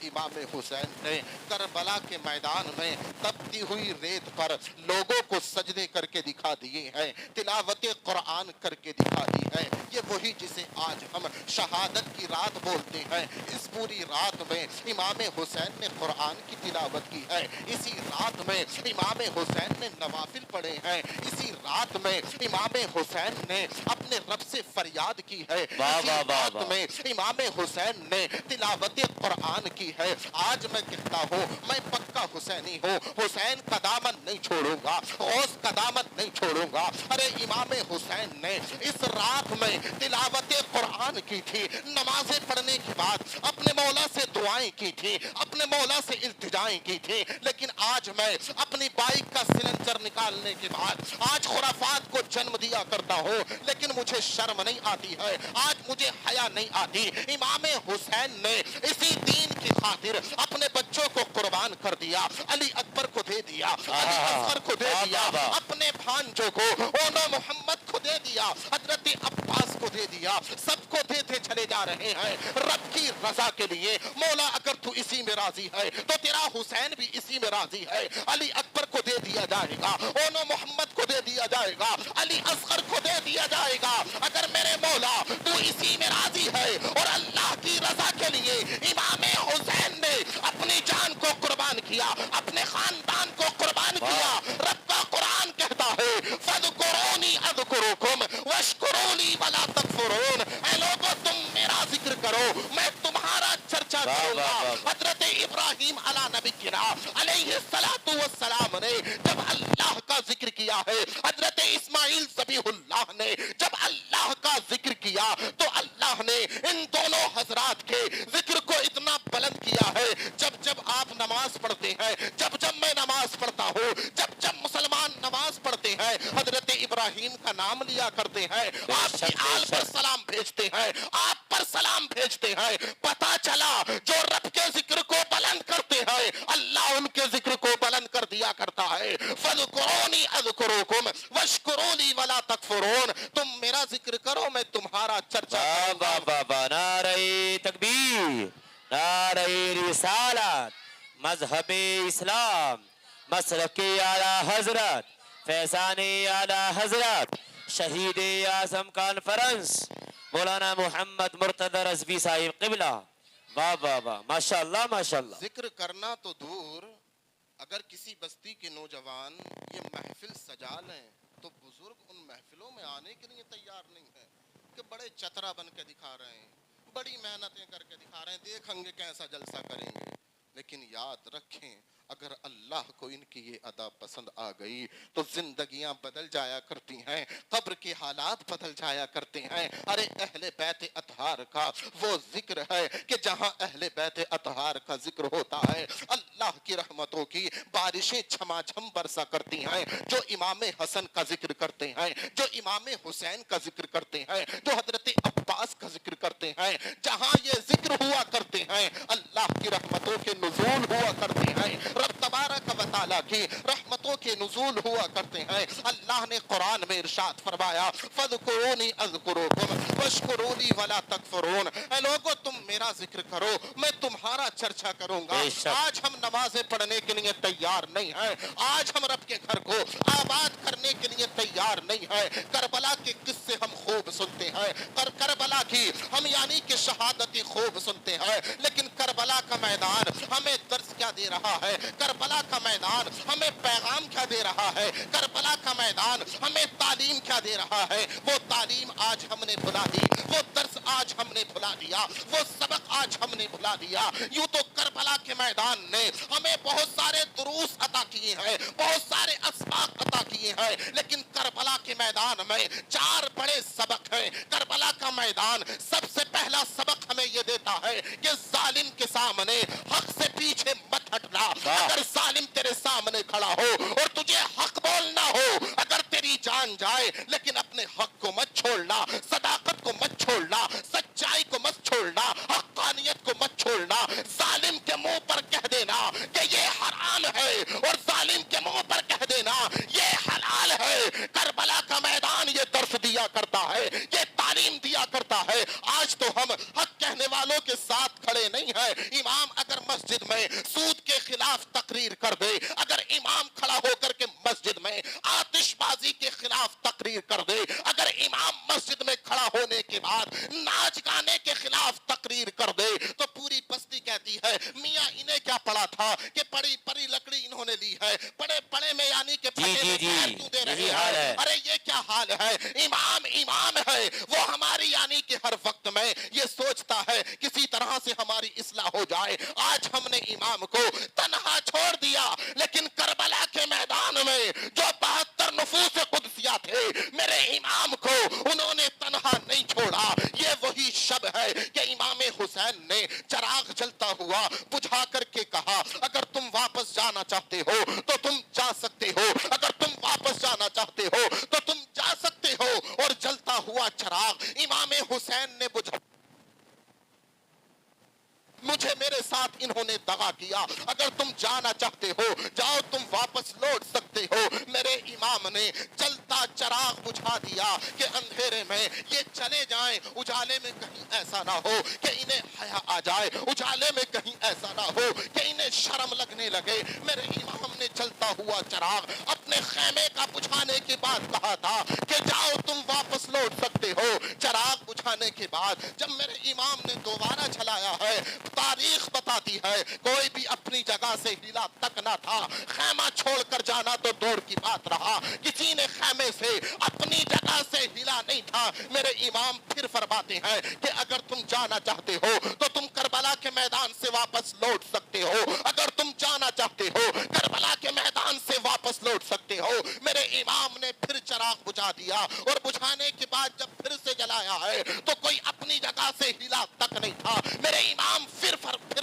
इमाम हुसैन ने करबला के मैदान में तपती हुई रेत पर लोगों को सजदे करके दिखा दिए हैं, तिलावत कुरान करके दिखा दी है। ये वही जिसे आज हम शहादत की रात बोलते हैं। इस पूरी रात में इमाम हुसैन ने कुरान की तिलावत की है, इसी रात में इमाम हुसैन ने नवाफिल पढ़े हैं, इसी रात में इमाम हुसैन ने अपने रब से फरियाद की है, इसी रात में इमाम हुसैन ने तिलावत कुरान की है। आज मैं कहता हूँ मैं पक्का हुसैनी हूँ, हुसैन का दामन नहीं छोड़ूंगा, गौस का दामन नहीं छोड़ूंगा। अरे इमाम हुसैन ने इस रात में तिलावत कुरान की थी, नमाजें पढ़ने के बाद अपने मौला से दुआएं की थी, अपने मौला से इल्तिजाएं की थी। लेकिन आज मैं अपनी बाइक का सिलेंडर निकालने के बाद आज खुराफात को जन्म दिया करता हूँ, लेकिन मुझे शर्म नहीं आती है, आज मुझे हया नहीं आती। इमाम हुसैन ने इसी दीन की खातिर अपने बच्चों को कुर्बान कर दिया, अली अकबर को दे दिया, अली असगर को दे दिया, अपने भांजों को ओनो मोहम्मद को दे दिया, हजरत अब्बास को दे दिया, सबको देते चले जा रहे हैं रब की रजा के लिए। मौला अगर तू इसी में राजी है तो तेरा हुसैन भी इसी में राजी है। अली अकबर को दे दिया जाएगा, ओनो मोहम्मद को दे दिया जाएगा, अली असगर को दे दिया जाएगा। अगर मेरे मौला तू इसी में राजी है और अल्लाह की रजा के लिए इमाम हुसैन ने अपनी जान को कुर्बान किया, अपने खानदान को कुर्बान किया। रब का कुरान कहता है फज़कुरूनी अज़कुरुकुम वश्कुरूनी वला तकफुरून। ऐ लोगों तुम मेरा जिक्र करो, मैं तुम्हारा चर्चा करूंगा। हजरत इब्राहिम अला नबीना अलैहिस्सलातु वस्सलाम ने जब अल्लाह का जिक्र किया है, हजरत इस्माइल ज़बीहुल्लाह ने जब अल्लाह का जिक्र किया, तो अल्लाह ने इन दोनों हजरात के जिक्र को इतना बुलंद किया है। जब जब आप नमाज पढ़ते हैं, जब जब मैं नमाज पढ़ता हूँ, जब जब मुसलमान नमाज पढ़ते हैं, हजरत इब्राहिम का नाम लिया करते हैं, आपकी आल पर सलाम भेजते हैं, आप पर सलाम भेजते हैं। पता चला जो रब के जिक्र को बुलंद करते हैं, अल्लाह उनके जिक्र को बुलंद कर दिया करता है। फज़कुरूनी अज़कुरुकुम वश्कुरूनी वला तकफुरून। तुम मेरा जिक्र करो, मैं तुम्हारा चर्चा करूंगा। नारे तकबीर, नारे रिसालत, मजहबे इस्लाम, मसलके आला हजरत, फैज़ाने आला हजरत, शहीद आज़म कॉन्फ्रेंस मौलाना मोहम्मद मुर्तज़ा रज़वी साहिब क़िबला। वाह वाह वाह, माशाअल्लाह माशाअल्लाह। जिक्र करना तो दूर, अगर किसी बस्ती के नौजवान ये महफिल सजा लें तो बुजुर्ग उन महफिलों में आने के लिए तैयार नहीं है कि बड़े चतरा बन के दिखा रहे हैं, बड़ी मेहनतें करके दिखा रहे हैं, देखेंगे कैसा जलसा करेंगे। लेकिन याद रखें, अगर अल्लाह को इनकी ये अदा पसंद आ गई तो जिंदगियां बदल जाया करती हैं, कब्र के हालात बदल जाया करते हैं। अरे अहले बैत अतहार का वो जिक्र है कि जहां अहले बैत अतहार का जिक्र होता है, अल्लाह की रहमतों की बारिशें छमाछम बरसा करती हैं। जो इमाम हसन का जिक्र करते हैं, जो इमाम हुसैन का जिक्र करते हैं, जो हजरत अब्बास का जिक्र करते हैं, जहां ये जिक्र हुआ करते हैं, अल्लाह की रहमतों के नुज़ूल हुआ करते हैं, रब तबारक व तआला की रहमतों के नुज़ूल हुआ करते हैं। अल्लाह ने कुरान में इरशाद फरमाया फज़कुरूनी अज़कुरुकुम वश्कुरूनी वला तकफुरून। ऐ लोगों तुम मेरा जिक्र करो, मैं तुम्हारा चर्चा करूंगा। आज हम नमाजें पढ़ने के लिए तैयार नहीं है, आज हम रब के घर को आबाद करने के लिए तैयार नहीं है। करबला के किस्से हम खूब सुनते हैं, करबला की हम यानी कि शहादती खूब सुनते हैं, लेकिन करबला का मैदान हमें दर्स क्या दे रहा है, करबला का मैदान हमें पैगाम क्या दे रहा है, करबला का मैदान हमें तालीम क्या दे रहा है। वो तालीम आज हमने भुला दी, वो दर्स आज हमने भुला दिया, वो सबक आज हमने भुला दिया। यूं तो करबला के मैदान ने हमें बहुत सारे दुरूस अता किए हैं, बहुत सारे असबाक अता किए हैं, लेकिन करबला के मैदान में 4 बड़े सबक हैं। करबला का मैदान सबसे पहला सबक हमें ये देता है कि जालिम के सामने हक से पीछे मत हटना। अगर जालिम तेरे सामने खड़ा हो और तुझे हक बोलना हो, अगर तेरी जान जाए, लेकिन अपने हक को मत छोड़ना, सदाकत को मत छोड़ना, सच्चाई को मत छोड़ना, हक्कानियत को मत छोड़ना। जालिम के मुंह पर कह देना कि ये हराम है और जालिम के मुंह पर कह देना ये हलाल है। करबला का मैदान ये दर्स दिया करता है, ये तालीम दिया करता है। आज तो हम हक कहने वालों के साथ खड़े नहीं हैं। इमाम अगर में सूद के खिलाफ तकरीर कर दे, अगर इमाम खड़ा होकर के मस्जिद में आतिशबाजी के खिलाफ तकरीर कर दे, अगर इमाम मस्जिद में खड़ा होने के बाद नाच गाने के खिलाफ तकरीर कर दे, तो पूरी बस्ती कहती है मियां इन्हें क्या पड़ा था कि पड़ी पड़ी लकड़ी इन्होंने ली है, पड़े पड़े में यानी कि फटे में क्यों दे रहे हैं। अरे ये क्या हाल है, इमाम इमाम है, वो हमारी यानी कि हर वक्त में ये सोचता है किसी तरह से हमारी इस्लाह हो जाए। आज हमने इमाम को तन्हा छोड़ दिया, लेकिन करबला के मैदान में जो 72 नफूस कुदसिया थे, मेरे इमाम को उन्होंने तन्हा नहीं छोड़ा। ये वही शब है कि इमाम हुसैन ने चराग जलता हुआ बुझा करके कहा, अगर तुम वापस जाना चाहते हो तो तुम जा सकते हो, अगर तुम वापस जाना चाहते हो तो तुम जा सकते हो। और जलता हुआ चराग इमाम हुसैन ने बुझा। मुझे मेरे साथ इन्होंने दगा किया, अगर तुम जाना चाहते हो जाओ, तुम वापस लौट सकते हो। मेरे इमाम ने जलता चराग बुझा दिया कि अंधेरे में ये चले जाएं, उजाले में कहीं ऐसा ना हो कि इन्हें हया आ जाए, उजाले में कहीं ऐसा ना हो कि इन्हें शर्म लगने लगे। मेरे इमाम ने जलता हुआ चराग अपने खैमे का बुझाने के बाद कहा था कि जाओ तुम वापस लौट सकते हो। चराग बुझाने के बाद जब मेरे इमाम ने दोबारा जलाया है, तारीख बताती है कोई भी अपनी जगह से हिला तक ना था। खैमा छोड़कर जाना तो दूर की बात रहा, किसी ने खैमे से अपनी जगह से हिला नहीं था। मेरे इमाम फिर फरमाते हैं कि अगर तुम जाना चाहते हो तो तुम करबला के मैदान से वापस लौट सकते हो, अगर तुम जाना चाहते हो करबला के मैदान से वापस लौट सकते हो। मेरे इमाम ने फिर चराग बुझा दिया, और बुझाने के बाद जब फिर से जलाया है तो कोई अपनी जगह से हिला तक नहीं था। मेरे इमाम फिर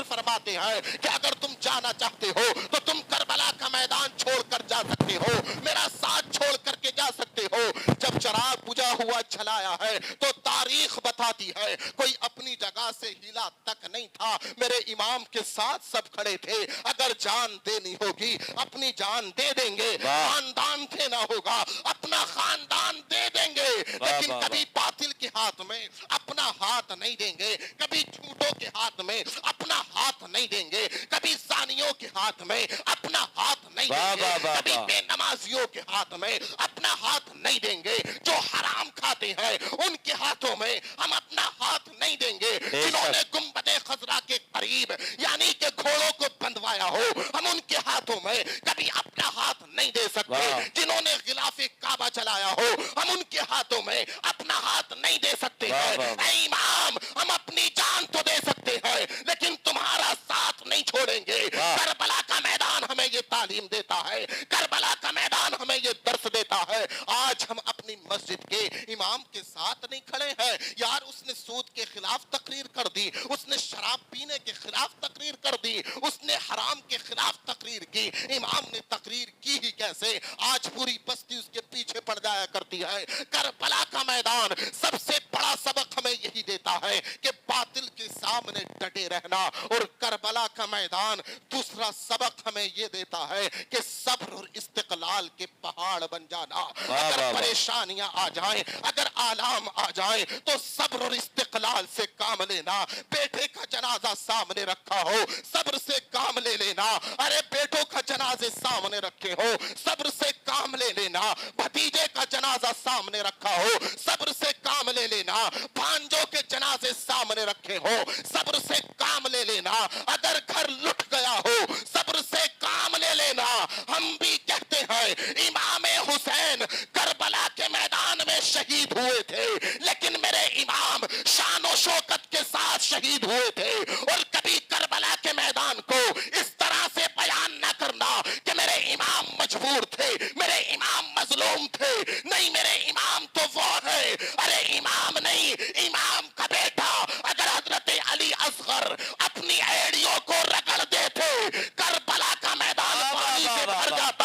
फरमाते हैं कि अगर तुम जाना चाहते हो तो तुम करबला का मैदान छोड़कर जा सकते हो, मेरा साथ छोड़ करके जा सकते हो। जब चराग बुझा हुआ जलाया है तो तारीख बताती है कोई अपनी जगह से हिला तक नहीं था। मेरे इमाम के साथ सब खड़े थे। अगर जान देनी होगी अपनी जान दे देंगे, खानदान देना होगा अपना खानदान दे देंगे, लेकिन कभी बातिल के हाथ में अपना हाथ नहीं देंगे, कभी झूठों के हाथ में अपना हाथ नहीं देंगे, कभी सानियों के हाथ में अपना हाथ नहीं देंगे, कभी बेनमाजियों के हाथ में अपना हाथ नहीं देंगे। जो हराम खाते हैं उनके हाथों में हम अपना हाथ नहीं देंगे। जिन्होंने गुंबदे खजरा के करीब यानी कि घोड़ों को बंधवाया हो, हम उनके हाथों में कभी अपना हाथ नहीं दे सकते। जिन्होंने गिलाफे काबा चलाया हो, हम उनके हाथों में अपना हाथ नहीं दे सकते हैं। इमाम हम अपनी जान तो दे सकते हैं लेकिन तुम्हारा साथ नहीं छोड़ेंगे। करबला का मैदान हमें ये तालीम देता है, करबला का मैदान हमें ये दर्स देता है। आज हम अपनी मस्जिद के इमाम के साथ नहीं खड़े हैं। यार उसने सूद के खिलाफ तकरीर कर दी, उसने शराब पीने के खिलाफ तकरीर कर दी, उसने हराम के खिलाफ तकरीर की। इमाम ने तकरीर की ही कैसे? आज पूरी बस्ती उसके पीछे पड़ जाया करती है। करबला का मैदान सबसे बड़ा सबक हमें यही देता है कि बातिल के सामने डटे रहना, और करबला का मैदान दूसरा सबक हमें ये देता है कि सब्र और इस्तिकलाल के पहाड़ बन जाना। अगर परेशानियां आ जाएं, अगर आलाम आ जाएं, तो सब्र और इस्तिकलाल से काम लेना। बेटे का जनाजा सामने रखा हो, सब्र से काम ले लेना। अरे बेटों का जनाजे सामने रखे हो, सब्र से काम ले लेना। भतीजे का जनाजा सामने रखा हो, सब्र से काम ले लेना। भांजों के जनाजे सामने रखे हो, सब्र से काम ले लेना। अगर घर लुट गया हो, सब्र से काम ले लेना। हम भी कहते हैं इमाम हुसैन करबला के मैदान में शहीद हुए थे, लेकिन मेरे इमाम शान और शौकत के साथ शहीद हुए थे। और कभी करबला के मैदान को इस तरह से बयान न करना कि मेरे इमाम मजबूर थे, मेरे इमाम मजलूम थे। नहीं, मेरे इमाम तो वो है, अरे इमाम नहीं, इमाम का बेटा। अगर हजरत अली असगर अपनी एड़ियों को रगड़ देते, करबला का मैदान पानी से भर जाता।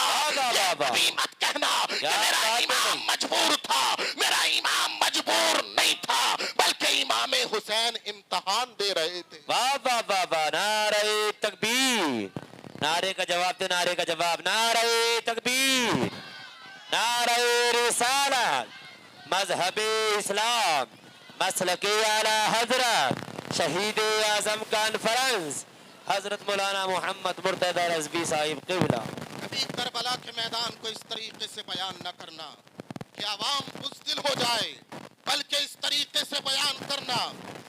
ये मत कहना कि मेरा इमाम मजबूर था, मेरा इमाम मजबूर नहीं था, बल्कि इमाम हुसैन इम्तिहान दे रहे थे। वाह वाह वाह वाह, नारे तकबीर, नारे का जवाब दे, नारे का जवाब, नारे तकबीर, नारे रिसालत, मजहबे इस्लाम, मसलके आला हजरत, शहीद आजम कॉन्फ्रेंस حضرت مولانا محمد مرتضی رضوی صاحب قبلہ. کبھی کربلا کے میدان کو اس طریقے سے بیان نہ کرنا کہ عوام بزدل ہو جائے، بلکہ اس طریقے سے بیان کرنا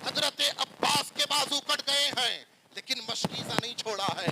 حضرت عباس کے بازو کٹ گئے ہیں لیکن مشکیزہ نہیں چھوڑا ہے.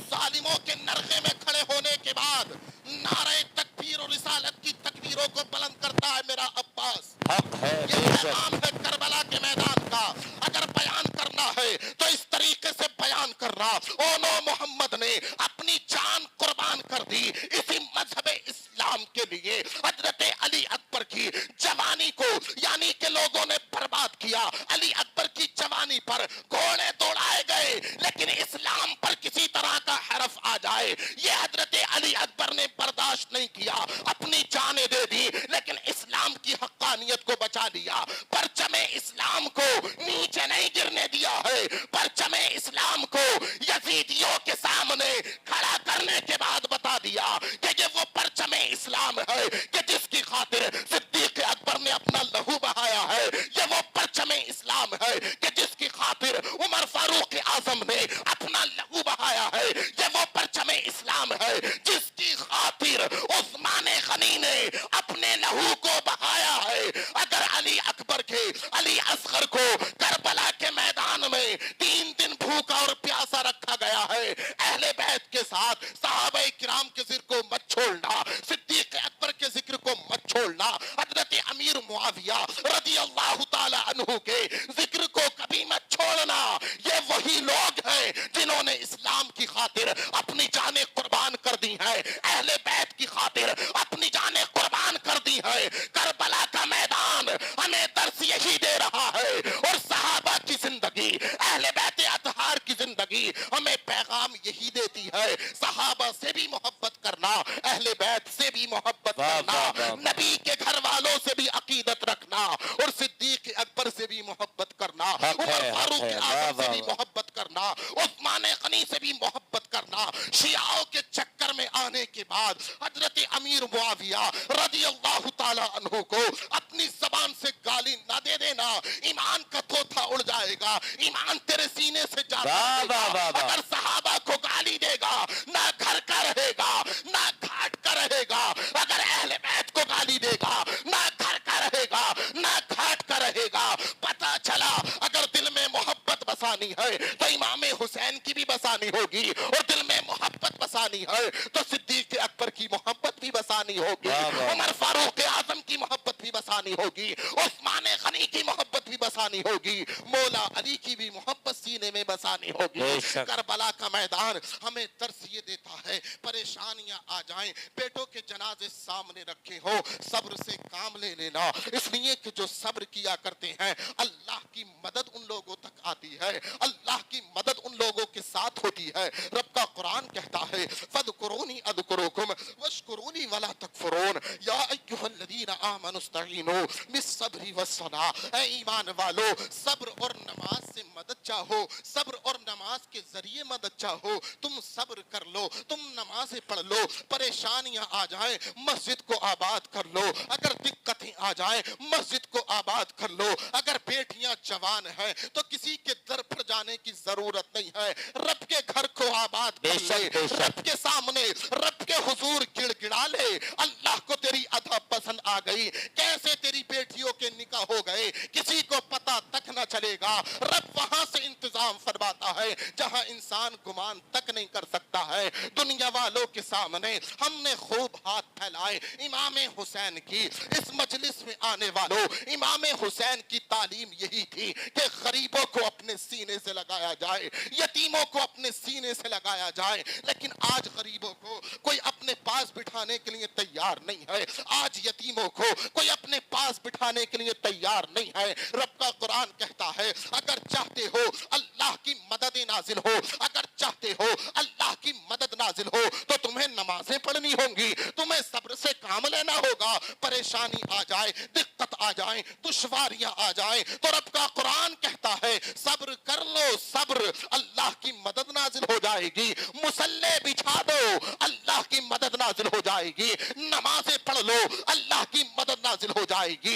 ظالموں کے نرغے میں کھڑے ہونے کے بعد نعرہ تکبیر اور رسالت کی تکبیروں کو بلند کرتا ہے میرا عباس. حق ہے یہ بے پیغام شک. ہے کربلا کے میدان کا. اگر بیان کرنا ہے تو اس طریقے سے بیان کرنا. اونو محمد نے اپنی جان قربان کر دی اسی مذہب اسلام کے لیے. حضرت علی اکبر کی جوانی کو یعنی کہ لوگوں نے برباد کیا. علی اکبر کی جوانی پر گھوڑے دوڑائے گئے لیکن اسلام پر کسی طرح کا حرف آ جائے یہ حضرت علی اکبر نے برداشت نہیں کیا. اپنی جانیں دے دی لیکن اسلام کی حقانیت کو بچا لیا. پرچم اسلام کو نیچے نہیں گرنے دیا ہے. پرچم اسلام کو یزیدیوں کے سامنے کھڑا کرنے کے بعد بتا دیا کہ یہ وہ پرچم اسلام ہے کہ جس کی خاطر صدیق اکبر نے اپنا لہو بہایا ہے. یہ وہ پرچم اسلام ہے کہ جس کی خاطر عمر فاروق اعظم نے اپنا لہو بہایا ہے. یہ وہ پرچم اسلام ہے جس کی خاطر عثمان غنی نے اپنے لہو کو بہایا ہے. اگر علی اکبر کے علی اصغر کو کربلا کے میدان میں 3 دن بھوکا اور پیاسا رکھا گیا ہے، اہل بیت کے ساتھ صحابہ کرام کے ذکر کو مت چھوڑنا، صدیق اکبر کے ذکر کو مت چھوڑنا، حضرت امیر معاویہ رضی اللہ تعالی عنہ کے ذکر کو کبھی مت چھوڑنا. یہ وہی لوگ ہیں جنہوں نے اسلام کی خاطر اپنی جانیں قربان کر دی ہیں، اہل بیت کی خاطر اپنی جانیں قربان کر دی ہیں. کربلا کا میدان ہمیں درس یہی دے رہا ہے اور صحابہ کی زندگی، اہل بیت اطہار کی زندگی ہمیں پیغام یہی دیتی ہے. صحابہ سے بھی محبت کرنا، اہل بیت سے بھی محبت کرنا، نبی کے گھر والوں سے بھی عقیدت رکھنا اور صدیق اکبر سے بھی محبت کرنا، عمر فاروق اعظم سے بھی محبت کرنا، عثمان غنی سے بھی محبت کرنا. شیعوں کے چکر میں آنے کے بعد حضرت امیر معاویہ رضی اللہ تعالی عنہ کو اپنی زبان سے گالی نہ دے دینا. ایمان کا طوطا اڑ جائے گا، ایمان تیرے سینے سے جا سکے گا. اگر صحابہ کو گالی دے گا نہ گھر کا رہے گا نہ گھاٹ کا رہے گا. اگر اہل بیت کو گالی دے گا نہ گھر کا رہے گا نہ گھاٹ کا رہے گا. پتہ چلا اگر دل میں محبت بسانی ہے تو امام حسین کی بھی بسانی ہوگی، اور دل میں محبت بسانی ہے تو صدیق اکبر کی محبت بھی بسانی ہوگی، عمر فاروق اعظم کی محبت بھی بسانی ہوگی، عثمان غنی کی محبت بھی بسانی ہوگی، مولا علی کی بھی محبت سینے میں بسانی ہوگی. کربلا کا میدان ہمیں درس یہ دیتا ہے پریشانیاں آ جائیں، بیٹوں کے جنازے سامنے رکھے ہو، صبر سے کام لے لینا. اس لیے کہ جو صبر کیا کرتے ہیں اللہ کی مدد ان لوگوں تک آتی ہے، اللہ کی مدد ان لوگوں کے ساتھ ہوتی ہے. رب کا قرآن کہتا ہے فَاذْكُرُونِي أَذْكُرُكُمْ وَاشْكُرُوا لِي وَلَا تَكْفُرُونَ يَا أَيُّهَا الَّذِينَ آمَنُوا اسْتَعِينُوا بِالصَّبْرِ وَالصَّلَاةِ. اے ایمان والو صبر اور نماز سے مدد چاہو، صبر اور نماز کے ذریعے مدد چاہو. تم صبر کر لو، تم نمازیں پڑھ لو، پریشانیاں آ جائیں مسجد کو آباد کر لو، اگر دقتیں آ جائیں مسجد کو آباد کر لو. اگر بیٹیاں جوان ہیں تو کسی کے در پر جانے کی ضرورت نہیں ہے، رب کے گھر کو آباد کر لے، رب کے سامنے رب کے حضور گڑ گڑا لے. اللہ کو تیری ادا پسند آ گئی، کیسے تیری بیٹیوں کے نکاح ہو گئے کسی کو پتہ تک نہ چلے گا. رب وہاں سے انتظام فرماتا ہے جہاں انسان گمان تک نہیں کر سکتا ہے. دنیا والوں کے سامنے ہم نے خوب ہاتھ پھیلائے. امام حسین کی اس مجلس میں آنے والوں، امام حسین کی تعلیم یہی تھی کہ غریبوں کو اپنے سینے سے لگایا جائے، یتیموں کو اپنے سینے سے لگایا جائے. لیکن آج غریبوں کو کوئی اپنے پاس بٹھانے کے لیے تیار نہیں ہے، آج یتیموں کو کوئی اپنے پاس بٹھانے کے لیے تیار نہیں ہے. رب کا قرآن کہتا ہے اگر چاہتے ہو اللہ کی مدد نازل ہو، اگر چاہتے ہو اللہ کی مدد نازل ہو تو تمہیں نمازیں پڑھنی ہوں گی، تمہیں صبر سے کام لینا ہوگا. پریشانی آ جائے، دقت آ جائیں، دشواریاں آ جائیں تو رب کا قرآن کہتا ہے صبر کر لو، صبر، اللہ کی مدد نازل ہو جائے گی. مصلے بچھا دو، اللہ کی مدد نازل ہو جائے گی. نمازیں پڑھ لو، اللہ کی مدد نازل ہو جائے گی.